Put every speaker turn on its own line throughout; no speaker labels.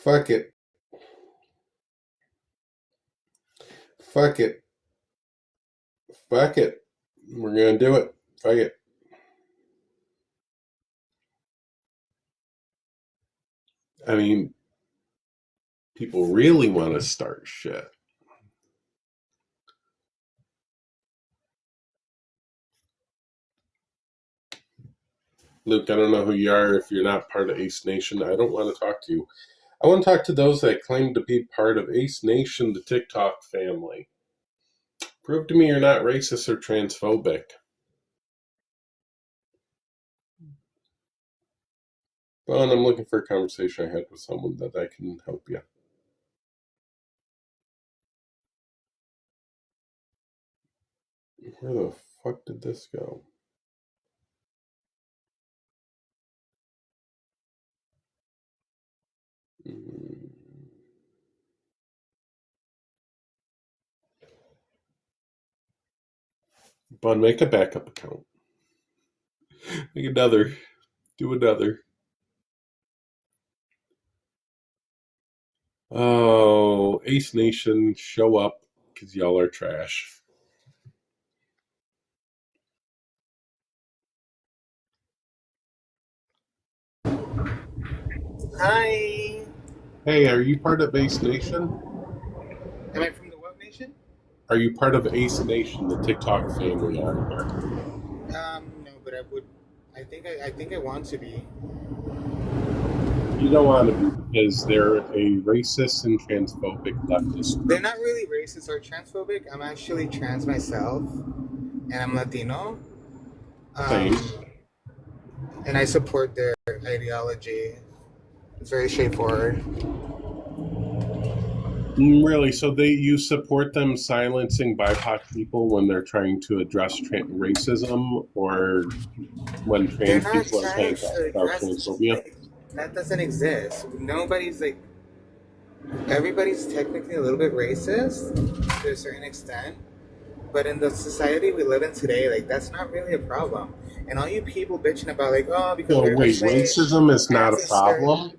Fuck it. Fuck it. Fuck it. We're gonna do it. Fuck it. I mean, people really want to start shit. Luke, I don't know who you are. If you're not part of Ace Nation, I don't want to talk to you. I want to talk to those that claim to be part of Ace Nation, the TikTok family. Prove to me you're not racist or transphobic. Well, and I'm looking for a conversation I had with someone that I can help you. Where the fuck did this go? Bun, make a backup account. Make another. Do another. Oh, Ace Nation, show up, because y'all are trash.
Hi.
Hey, are you part of Ace Nation?
Am I from the what nation?
Are you part of Ace Nation, the TikTok family on here?
No, but I would. I think I want to be.
You don't want to be because they're a racist and transphobic leftist group.
They're not really racist or transphobic. I'm actually trans myself, and I'm Latino.
Same.
And I support their ideology. It's very straightforward.
Really? So you support them silencing BIPOC people when they're trying to address racism, or when trans people are trying to address transphobia?
That doesn't exist. Everybody's technically a little bit racist to a certain extent, but in the society we live in today, that's not really a problem. And all you people bitching about because
racism is not a problem?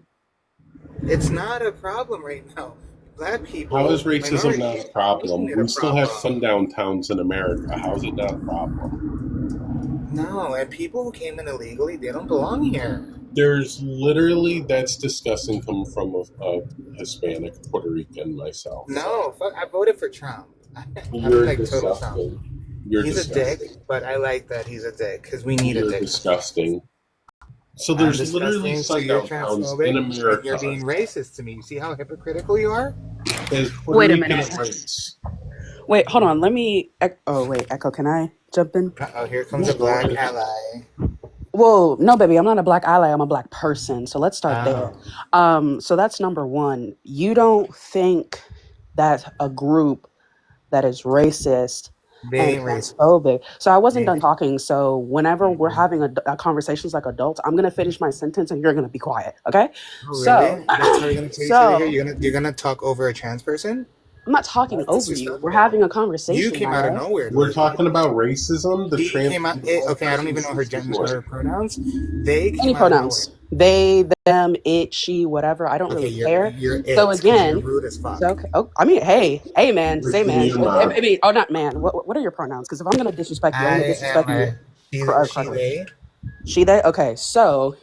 It's not a problem right now. Black people.
How is racism not a problem? We still have sundown towns in America. How is it not a problem?
No, and people who came in illegally, they don't belong here.
That's disgusting coming from a Hispanic Puerto Rican myself.
No, fuck, I voted for Trump.
You're disgusting.
He's a dick, but I like that he's a dick because we need a dick.
Disgusting. So there's literally sundown towns in America.
You're being racist to me. You see how hypocritical you are?
Wait a minute. Wait, hold on. Let me. Oh wait, Echo. Can I jump in?
Oh, here comes a black ally.
Whoa, no, baby. I'm not a black ally. I'm a black person. So let's start there. So that's number one. You don't think that a group that is racist and transphobic. So I wasn't done talking. So whenever we're having a conversations like adults, I'm gonna finish my sentence and you're gonna be quiet. Okay?
Oh, really? So that's how you're gonna talk over a trans person?
I'm not talking over you. We're having a conversation.
You came out of nowhere.
We're talking about racism.
I don't even know her gender or her pronouns.
Any pronouns. They, them, it, she, whatever. I don't really care. So again,
you're rude as fuck.
So, okay. Oh, I mean, hey, man, say man. I mean, not man. What are your pronouns? Because if I'm gonna disrespect you, I'm gonna disrespect you. She, they. Okay, so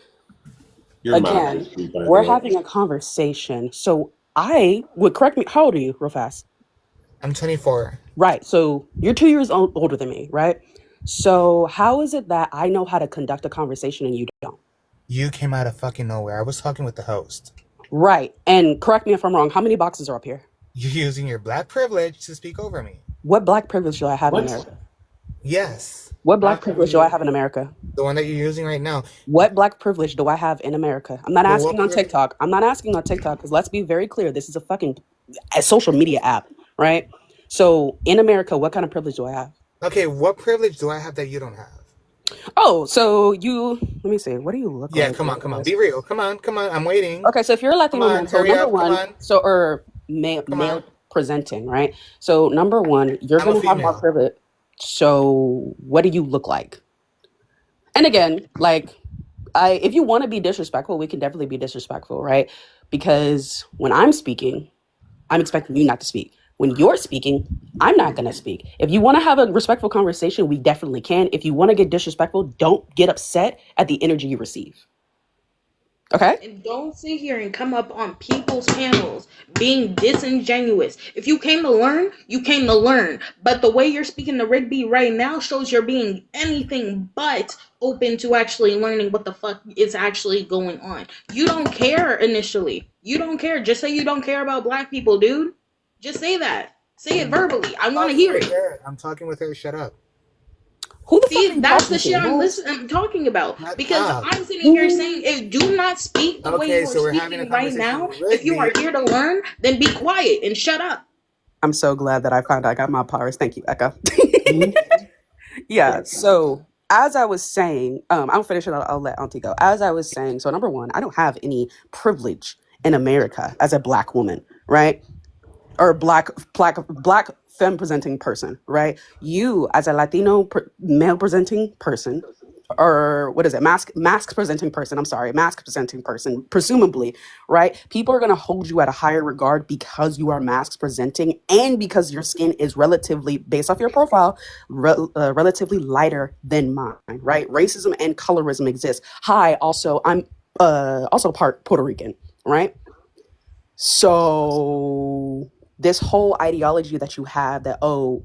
again, we're having a conversation. So I would correct me. How old are you, real fast?
I'm 24.
Right. So you're 2 years older than me, right? So how is it that I know how to conduct a conversation and you don't?
You came out of fucking nowhere. I was talking with the host.
Right. And correct me if I'm wrong. How many boxes are up here?
You're using your black privilege to speak over me.
What black privilege do I have in America?
Yes.
What black privilege do I have in America?
The one that you're using right now.
What black privilege do I have in America? I'm not asking on TikTok. I'm not asking on TikTok because let's be very clear. This is a social media app, right? So in America, what kind of privilege do I have?
Okay, what privilege do I have that you don't have?
Oh, so let me see. What do you look like?
Yeah, come on. Be real. Come on. I'm waiting.
Okay, so if you're a Latino man, so number one, or male presenting, right? So number one, you're going to have more privilege. So what do you look like? And again, if you want to be disrespectful, we can definitely be disrespectful, right? because when I'm speaking, I'm expecting you not to speak. When you're speaking, I'm not going to speak. If you want to have a respectful conversation, we definitely can. If you want to get disrespectful, don't get upset at the energy you receive. Okay?
And don't sit here and come up on people's panels being disingenuous. If you came to learn, you came to learn. But the way you're speaking to Rigby right now shows you're being anything but open to actually learning what the fuck is actually going on. You don't care initially. You don't care. Just say you don't care about black people, dude. Just say that. Say it verbally. I want to hear it.
I'm talking with her. Shut up.
Who the fuck are
See,
you
that's the
talking
shit
to?
I'm talking about.
Shut
Because
up.
I'm sitting here saying, if do not speak the way
Okay,
you
so
are
we're having a
speaking right
conversation
now.
with
If you are
Rigby.
here to learn, then be quiet and shut up.
I'm so glad that I found out I got my powers. Thank you, Eka.
Mhm.
Yeah, so as I was saying, I'll finish it. I'll let Auntie go. As I was saying, so number one, I don't have any privilege in America as a black woman, right? Or black femme presenting person, right? You as a Latino male presenting person, or what is it, mask presenting person, I'm sorry, mask presenting person, presumably, right? People are going to hold you at a higher regard because you are mask presenting and because your skin is relatively, based off your profile, relatively lighter than mine, right? Racism and colorism exist. Hi, also I'm also part Puerto Rican, right? So this whole ideology that you have that, oh,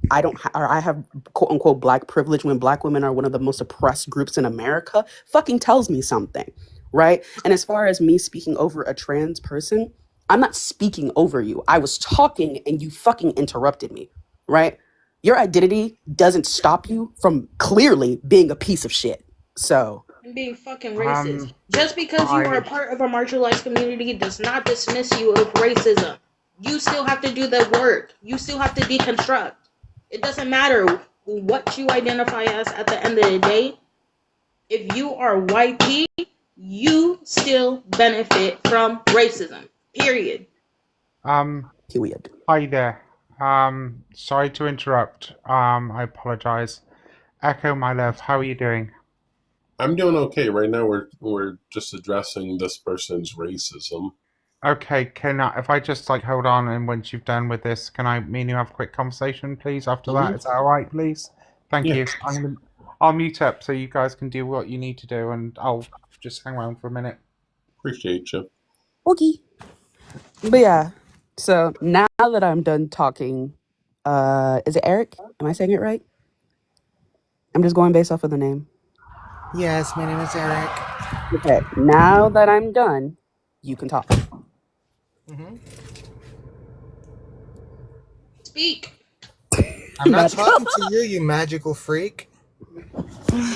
or I have quote unquote black privilege when black women are one of the most oppressed groups in America fucking tells me something, right? And as far as me speaking over a trans person, I'm not speaking over you. I was talking and you fucking interrupted me, right? Your identity doesn't stop you from clearly being a piece of shit. So
And being fucking racist. Just because you are a part of a marginalized community does not dismiss you of racism. You still have to do the work. You still have to deconstruct. It doesn't matter what you identify as at the end of the day. If you are white P, you still benefit from racism. Period.
period.
Hi there. Sorry to interrupt. I apologize. Echo, my love, how are you doing?
I'm doing okay. Right now we're just addressing this person's racism.
Okay, if I just like hold on and once you've done with this, can me and you have a quick conversation, please? After that, is that all right, please? Thank
Yeah.
you. I'll mute up so you guys can do what you need to do, and I'll just hang around for a minute.
Appreciate you.
Okay. But yeah, so now that I'm done talking, is it Eric? Am I saying it right? I'm just going based off of the name.
Yes, my name is Eric.
Okay, now that I'm done, you can talk.
Speak.
I'm not talking to you, you magical freak.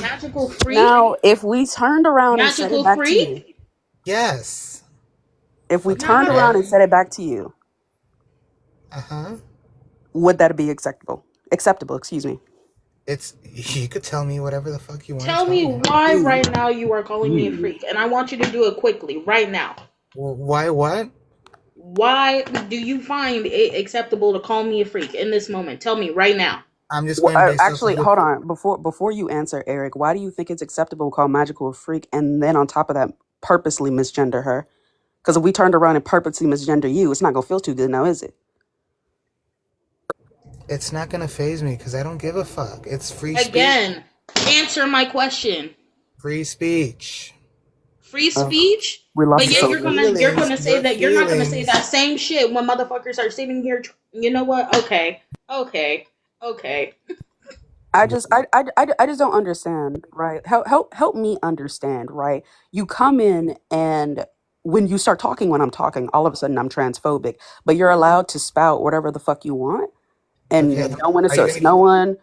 Magical freak.
Now, if we turned around and said
Magical
it back to you,
freak.
Yes.
if we
Okay.
turned around and said it back to you,
Uh-huh.
would that be acceptable? Acceptable, excuse me.
You could tell me whatever the fuck you want to
Tell me why
You.
right now you are calling me a freak, and I want you to do it quickly, right now.
Well, why what?
Why do you find it acceptable to call me a freak in this moment? Tell me right now.
I'm just going based
Actually,
off
hold on. Before you answer, Eric, why do you think it's acceptable to call Magical a freak and then on top of that, purposely misgender her? Because if we turned around and purposely misgender you, it's not going to feel too good now, is it?
It's not gonna phase me because I don't give a fuck. It's free speech.
Again, answer my question.
Free speech.
Free speech?
We lost
But
the
yeah,
soul.
you're gonna say
Your
that you're not gonna say
feelings.
that same shit when motherfuckers are sitting here. You know what? Okay.
I just don't understand, right? Help me understand, right? You come in and when you start talking when I'm talking, all of a sudden I'm transphobic, but you're allowed to spout whatever the fuck you want, and
Okay.
no one
Are you
asserts, no one.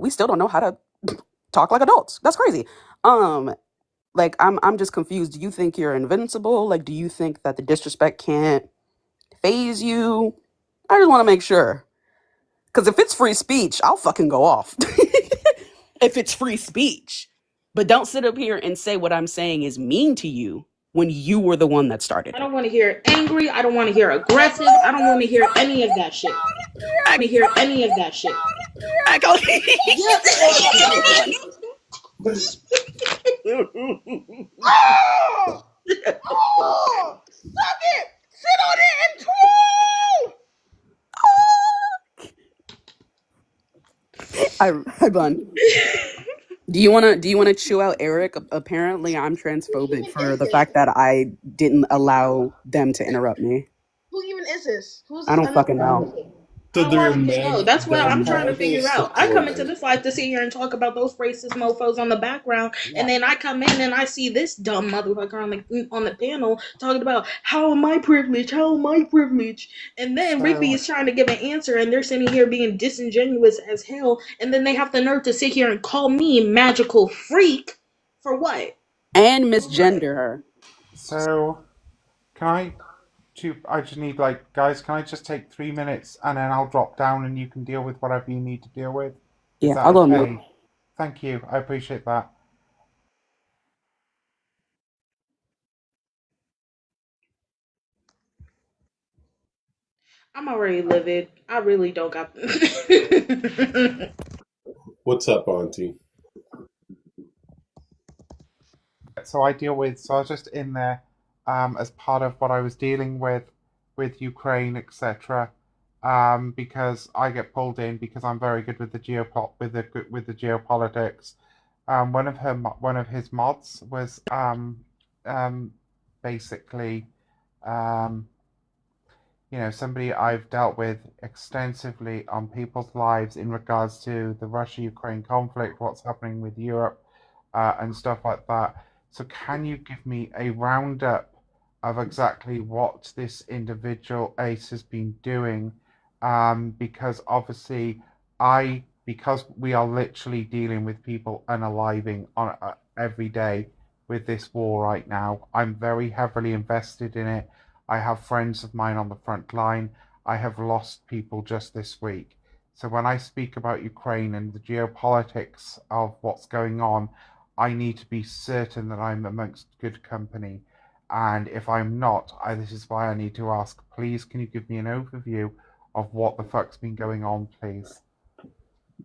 We still don't know how to talk like adults. That's crazy. Like I'm just confused. Do you think you're invincible? Like, do you think that the disrespect can't phase you? I just want to make sure. Because if it's free speech, I'll fucking go off. If it's free speech. But don't sit up here and say what I'm saying is mean to you when you were the one that started
I
it.
don't want to hear angry. I don't want to hear aggressive. I don't want to hear any of that shit. I don't want to hear any of that shit.
Hi, Bun. Do you wanna chew out Eric? Apparently, I'm
Who
transphobic
even
for
is
the
this?
fact that I didn't allow them to interrupt me.
Who even is this? Who's
I
this
don't fucking
unknown
know.
person?
So
I want to know. That's what
they're
I'm trying to
Okay.
Marvel
figure out. I come into
supporters.
this life to sit here and talk about those racist mofos on the background, and
Yeah.
then I come in and I see this dumb motherfucker on the panel talking about how am I privileged, how am I privileged, and then Rigby
So
is trying to give an answer, and they're sitting here being disingenuous as hell, and then they have the nerve to sit here and call me magical freak for what?
And misgender her.
so can I I just need like guys, can I just take 3 minutes and then I'll drop down and you can deal with whatever you need to deal with? Is
Yeah,
that
I'll go mute.
okay? Thank you. I appreciate that.
I'm already livid. I really don't got.
What's up, Auntie?
So I deal with so I was just in there as part of what I was dealing with Ukraine, etc. Because I get pulled in because I'm very good with the geopolitics. One of his mods was um, basically um, somebody I've dealt with extensively on people's lives in regards to the Russia-Ukraine conflict, what's happening with Europe, and stuff like that. So, can you give me a roundup of exactly what this individual Ace has been doing? Because obviously, because we are literally dealing with people unaliving on every day with this war right now, I'm very heavily invested in it. I have friends of mine on the front line. I have lost people just this week. So when I speak about Ukraine and the geopolitics of what's going on, I need to be certain that I'm amongst good company. And if I'm not, this is why I need to ask, please, can you give me an overview of what the fuck's been going on, please?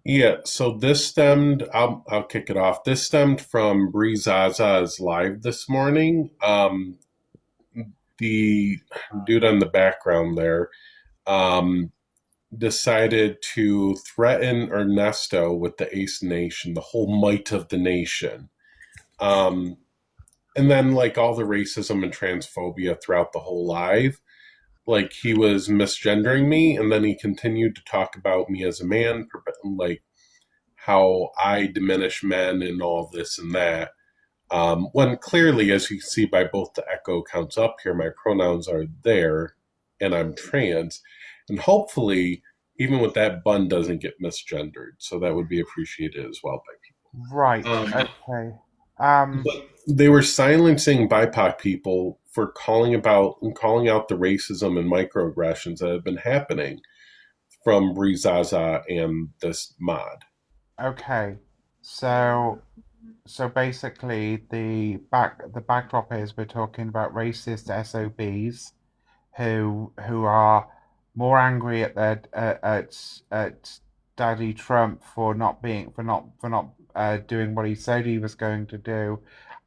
Yeah, so this stemmed. I'll kick it off. This stemmed from Bree Zaza's live this morning. The dude on the background there um, decided to threaten Ernesto with the Ace Nation, the whole might of the nation. Um, and then, like all the racism and transphobia throughout the whole live, like he was misgendering me, and then he continued to talk about me as a man, like how I diminish men and all this and that. When clearly, as you see by both the echo counts up here, my pronouns are there and I'm trans. And hopefully, even with that, bun doesn't get misgendered. So that would be appreciated as well by
Right,
people.
okay.
But they were silencing BIPOC people for calling out the racism and microaggressions that have been happening from Brizaza and this mod.
Okay. So basically the backdrop is we're talking about racist SOBs who are more angry at their at Daddy Trump for not being for not doing what he said he was going to do,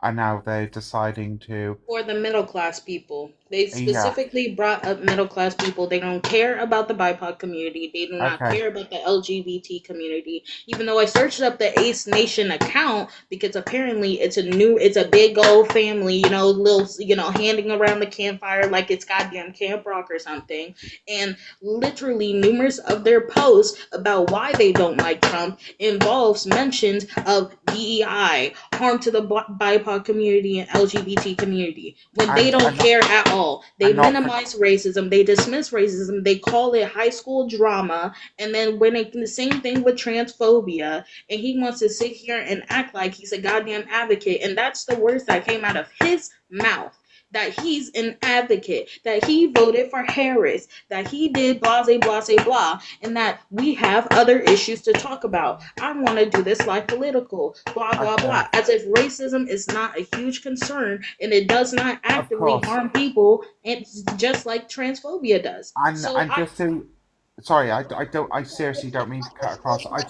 and now they're deciding to
For the middle class people. They
yeah,
specifically brought up middle class people. They don't care about the BIPOC community. They do not
okay,
care about the LGBT community. Even though I searched up the Ace Nation account because apparently it's a big old family, little, handing around the campfire like it's goddamn Camp Rock or something. And literally numerous of their posts about why they don't like Trump involves mentions of DEI, harm to the BIPOC community and LGBT community, when they don't
and not
care at all. They
and not for
minimize racism, they dismiss racism, they call it high school drama, and then when the same thing with transphobia, and he wants to sit here and act like he's a goddamn advocate, and that's the words that came out of his mouth. That he's an advocate, that he voted for Harris, that he did blah, blah, blah, blah, and that we have other issues to talk about. I want to do this like political, blah, blah,
okay,
blah, as if racism is not a huge concern and it does not
of
actively
course,
harm people, and just like transphobia does. So
and just to sorry, I seriously don't mean to cut across. I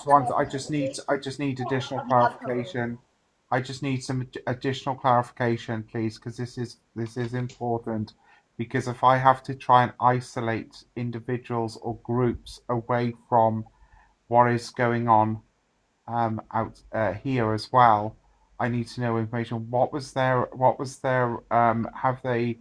just need additional clarification. I just need some additional clarification, please, because this is important. Because if I have to try and isolate individuals or groups away from what is going on, out here as well. I need to know information. What was their? What was their? Have they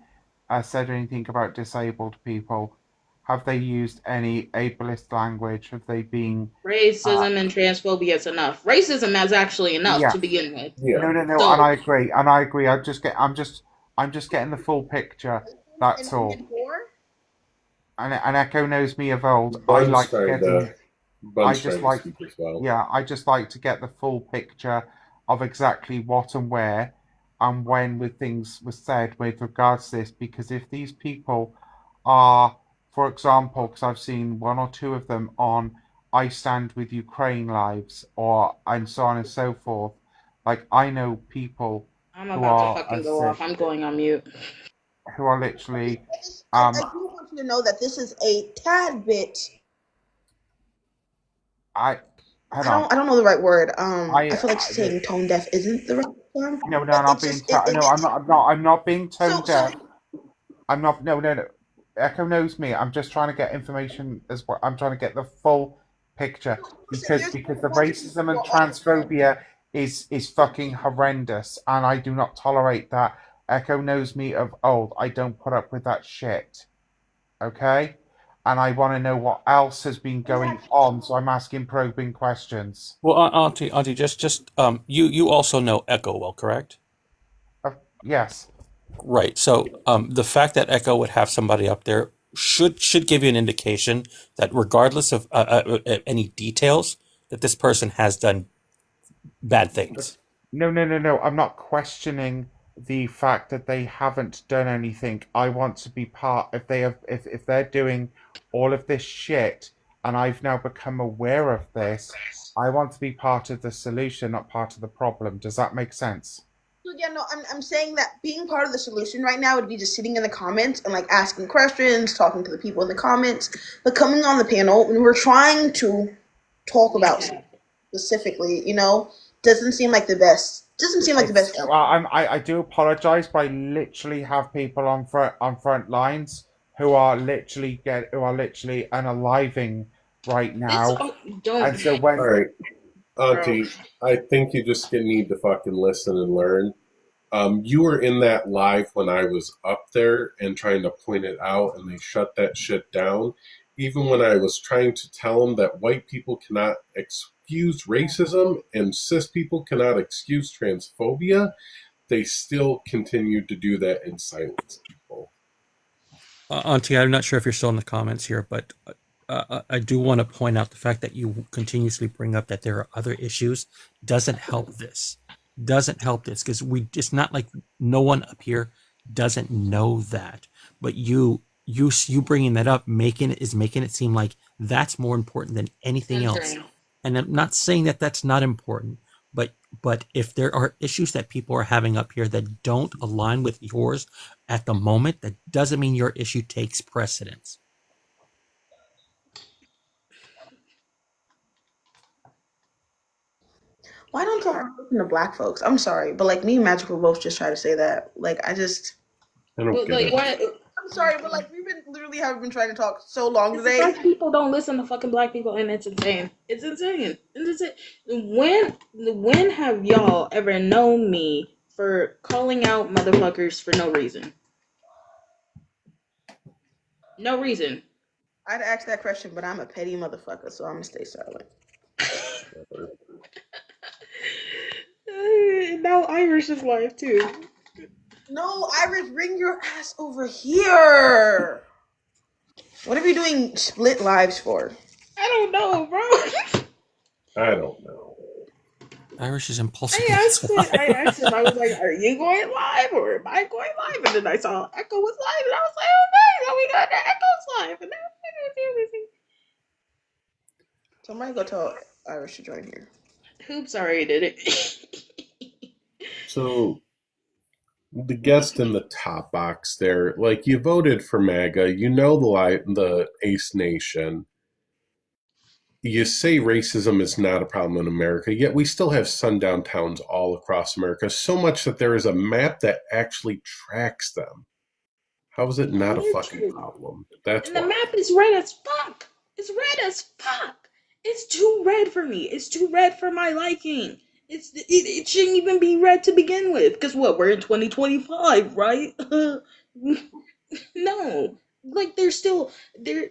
said anything about disabled people? Have they used any ableist language? Have they been? Uh,
Racism and transphobia is enough. Racism is actually enough to
yeah.
begin with.
Yeah.
No, no, no. And
So
I agree. And I agree. I'm just getting the full picture. That's all. And Echo knows me of old. I
Bun's
like
trying
getting.
to
I
Bun's
just
trying to
like,
speak as well.
yeah, I just like to get the full picture of exactly what and where and when with things were said with regards to this. Because if these people are, for example, because I've seen one or two of them on I Stand with Ukraine lives or and so on and so forth. Like I know people
I'm
who
about to
are
fucking go off. I'm going on mute.
who are literally
I do want you to know that this is a tad bit.
I hold on.
I don't know the right word. I
I
feel like
no,
saying tone deaf isn't the right term,
no, I'm
but
not
it's
being
just it
no, I'm not being tone
so
deaf. I'm not. No, no, no. Echo knows me. I'm just trying to get information as well. I'm trying to get the full picture
listen,
because the racism and transphobia is fucking horrendous, and I do not tolerate that. Echo knows me of old. I don't put up with that shit. Okay, and I want to know what else has been going on, so I'm asking probing questions.
Well, Auntie, you also know Echo well, correct?
Yes.
Right. So, the fact that Echo would have somebody up there should give you an indication that regardless of any details, that this person has done bad things.
No, no, no, no. I'm not questioning the fact that they haven't done anything. I want to be part if they have if they're doing all of this shit and I've now become aware of this, I want to be part of the solution, not part of the problem. Does that make sense?
So yeah, no, I'm saying that being part of the solution right now would be just sitting in the comments and like asking questions, talking to the people in the comments, but coming on the panel when we're trying to talk about specifically, doesn't seem like the best. Doesn't seem like the
It's
best.
well, I do apologize, but I literally have people on front lines who are literally unaliving right
This
now. And
don't,
so
All
when
right,
bro.
Auntie, I think you just need to fucking listen and learn. You were in that live when I was up there and trying to point it out, and they shut that shit down. Even when I was trying to tell them that white people cannot excuse racism and cis people cannot excuse transphobia, they still continued to do that and silence people.
Auntie, I'm not sure if you're still in the comments here, but I do want to point out the fact that you continuously bring up that there are other issues doesn't help this. Doesn't help this because it's not like no one up here doesn't know that, but you bringing that up making it seem like that's more important than anything else.
Censoring.
And I'm not saying that that's not important, but if there are issues that people are having up here that don't align with yours at the moment, that doesn't mean your issue takes precedence.
Why don't y'all listen to black folks? I'm sorry, but like me and Magical both just try to say that. Like I just,
I don't
But
get
like,
it.
what?
I'm sorry, but like we've been literally have been trying to talk so long
It's
today.
because people don't listen to fucking black people, and it's insane. It's insane. It's insane. When have y'all ever known me for calling out motherfuckers for no reason? No reason.
I'd ask that question, but I'm a petty motherfucker, so I'm gonna stay silent.
Now Irish is live too.
No, Iris, bring your ass over here. What are we doing split lives for?
I don't know, bro.
I don't know.
Irish is impulsive.
I asked him, I was like, are you going live or am I going live? And then I saw Echo was live and I was like, oh nice, now we got the Echo's live. And now we're gonna do everything.
Somebody go tell Irish to join here.
Oops, already did it.
So the guest in the top box there, like you voted for MAGA, you know the Ace Nation. You say racism is not a problem in America, yet we still have sundown towns all across America, so much that there is a map that actually tracks them. How is it not a fucking
Literally.
problem? That's
And the
why.
map is red as fuck. It's red as fuck. It's too red for me. It's too red for my liking. It shouldn't even be red to begin with. Cause what, we're in 2025, right? No, like there's still there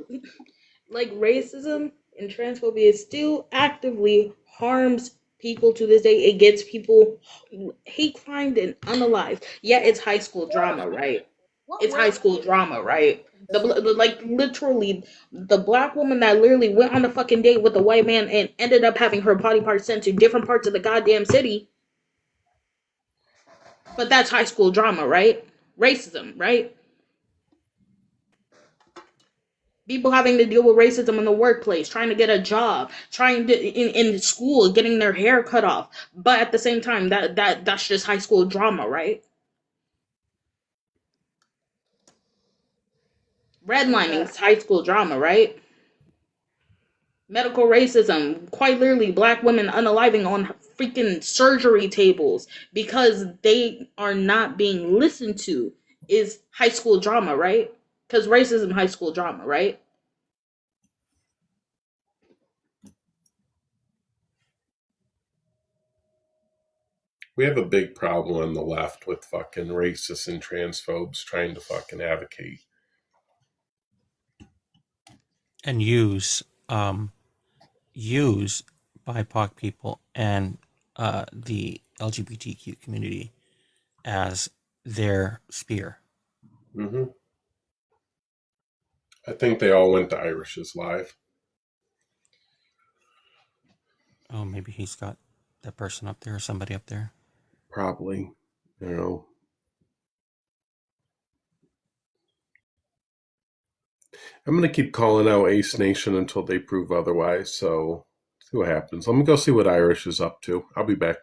like racism and transphobia still actively harms people to this day. It gets people hate crimed and unalive. Yeah, it's high school drama, right? It's high school drama, right? Like literally the black woman that literally went on a fucking date with a white man and ended up having her body parts sent to different parts of the goddamn city. But that's high school drama, right? Racism, right? People having to deal with racism in the workplace, trying to get a job, trying to in school, getting their hair cut off. But at the same time, that's just high school drama, right? Redlining is high school drama, right? Medical racism, quite literally black women unaliving on freaking surgery tables because they are not being listened to is high school drama, right? Because racism, high school drama, right?
We have a big problem on the left with fucking racists and transphobes trying to fucking advocate.
And use BIPOC people and the LGBTQ community as their spear.
Mm-hmm. I think they all went to Irish's live.
Oh, maybe he's got that person up there or somebody up there.
Probably. You know. I'm going to keep calling out Ace Nation until they prove otherwise, so see what happens. Let me go see what Irish is up to. I'll be back.